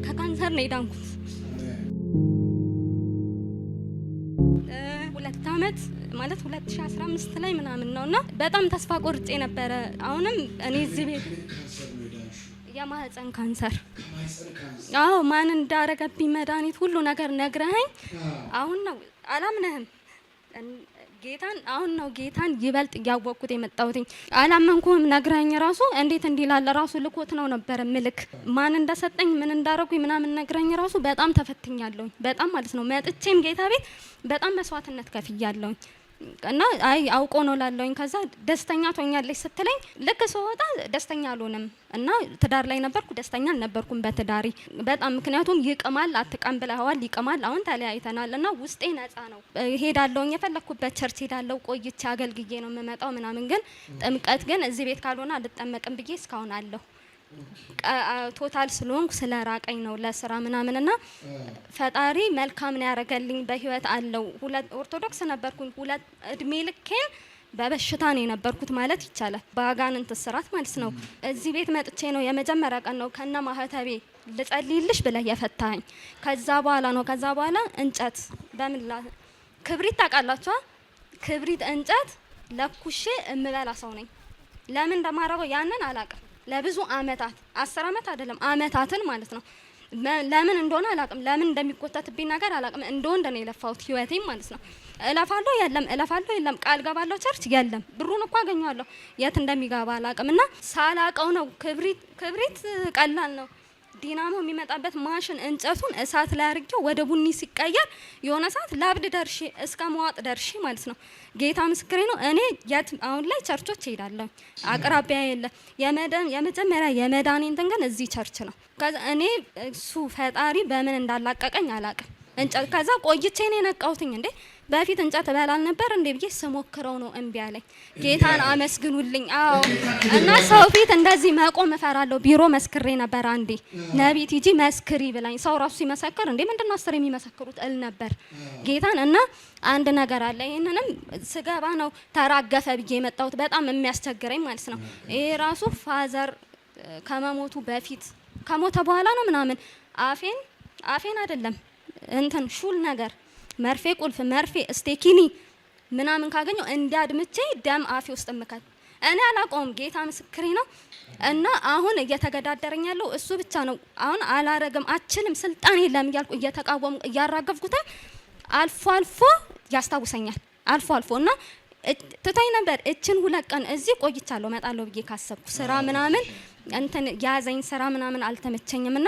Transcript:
ከካንሰር ነው የዳንኩት። 2 አመት ማለት 2015 ላይ ምናምን ነውና በጣም ተስፋ ቆርጬ ነበር። አሁንም እኔ እዚህ ቤት የማህፀን ካንሰር አዎ ማን እንዳረገብኝ መድኃኒት ሁሉ ነገር ነግረኸኝ አሁን ነው አላምነህም ጌታን አሁን ነው ጌታን ይበልጥ ያወቅኩት የመጣሁት። አላመንኩም ነግረኸኝ ራሱ እንዴት እንዲላለ ራሱ ልኮት ነው ነበር ምልክ ማን እንደሰጠኝ ምን እንዳረጉኝ ምናምን ነግረኸኝ ራሱ በጣም ተፈትኛለሁ። በጣም ማለት ነው መጥቼም ጌታ ቤት በጣም መስዋዕትነት ከፍያለሁ እና አይ አውቆ ነው ላለውኝ። ከዛ ደስተኛ ትሆኛለሽ ስትለኝ ልክ ሰውጣ ደስተኛ አልሆንም እና ትዳር ላይ ነበርኩ ደስተኛ አልነበርኩም በትዳሪ በጣም ምክንያቱም ይቀማል አትቀም ብለዋል ይቀማል። አሁን ተለያይተናል እና ውስጤ ነፃ ነው ሄዳለሁኝ የፈለኩበት ቸርች ሄዳለሁ ቆይቼ አገልግዬ ነው የምመጣው ምናምን። ግን ጥምቀት ግን እዚህ ቤት ካልሆነ አልጠመቅም ብዬ እስካሁን አለሁ። ቶታል ስለሆንኩ ስለራቀኝ ነው ለስራ ምናምንና ፈጣሪ መልካም ነው ያረገልኝ በህይወት አለው። ኦርቶዶክስ ነበርኩኝ 2 እድሜ ልኬን በበሽታ ነው የነበርኩት ማለት ይቻላል በአጋንንት ስራት ማለት ነው። እዚህ ቤት መጥቼ ነው የመጀመሪያ ቀን ነው ከነ ማህተቤ ልጸልይልሽ ብለህ የፈታኝ። ከዛ በኋላ እንጨት በመላ ክብሪት ታውቃላችሁ ክብሪት እንጨት ለኩሼ እምበላ ሰው ነኝ። ለምን እንደማረገው ያንን አላውቅም። ለብዙ አመታት 10 አመት አይደለም አመታትን ማለት ነው። ለምን እንደሆነ አላውቅም ለምን እንደሚቆጣትብኝ ነገር አላውቅም። እንደወንድ ነው የለፋሁት ህይወቴን ማለት ነው። እለፋለሁ የለም ቃል ገባለሁ ቸርች የለም ብሩን እኮ አገኘዋለሁ የት እንደሚገባ አላውቅም። እና ሳላውቀው ነው ክብሪት ቀላል ነው ዲናሞ የሚመጣበት ማሽን እንጨቱን እሳት ላይ አድርጌው ወደ ቡኒ ሲቀየር የሆነ ሰዓት ላብድ ደርሼ እስከ መዋጥ ደርሼ ማለት ነው። ጌታ ምስክሬ ነው። እኔ አሁን ላይ ቸርቾች እሄዳለሁ አቅራቢያ የለ የመጀመሪያ የመዳኔ እንትን ግን እዚህ ቸርች ነው። ከዛ እኔ እሱ ፈጣሪ በምን እንዳላቀቀኝ አላውቅም። እንጨት ከዛ ቆይቼ ነው የነቃሁትኝ እንዴ በፊት እንጨት እበላል ነበር እንዴ ብዬ ስሞክረው ነው እምቢ አለኝ። ጌታን አመስግኑልኝ። አዎ እና ሰው ፊት እንደዚህ መቆም እፈራለሁ። ቢሮ መስክሬ ነበር አንዴ ነቢት ሂጂ መስክሪ ብላኝ ሰው ራሱ ሲመሰክር እንዴ ምንድነው 10 የሚመሰክሩት እል ነበር ጌታን። እና አንድ ነገር አለ ይሄንንም ስገባ ነው ተራገፈ ብዬ የመጣሁት በጣም የሚያስቸግረኝ ማለት ነው። ይሄ ራሱ ፋዘር ከመሞቱ በፊት ከሞተ በኋላ ነው ምናምን አፌን አይደለም እንትን ሹል ነገር መርፌ ቁልፍ መርፌ ስቴኪኒ ምናምን ካገኘው እንዲያድምቼ ደም አፌ ውስጥ እምከት እኔ አላቆም ጌታ ምስክሬ ነው። እና አሁን እየተገዳደረኝ ያለው እሱ ብቻ ነው። አሁን አላረግም አችልም ስልጣን የለም እያልኩ እየተቃወሙ እያራገፍኩት አልፎ ያስታውሰኛል አልፎ እና ትታይ ነበር እችን 2 ቀን እዚህ ቆይቻለሁ እመጣለሁ ብዬ ካሰብኩ ስራ ምናምን እንትን ያዘኝ ስራ ምናምን አልተመቸኝም እና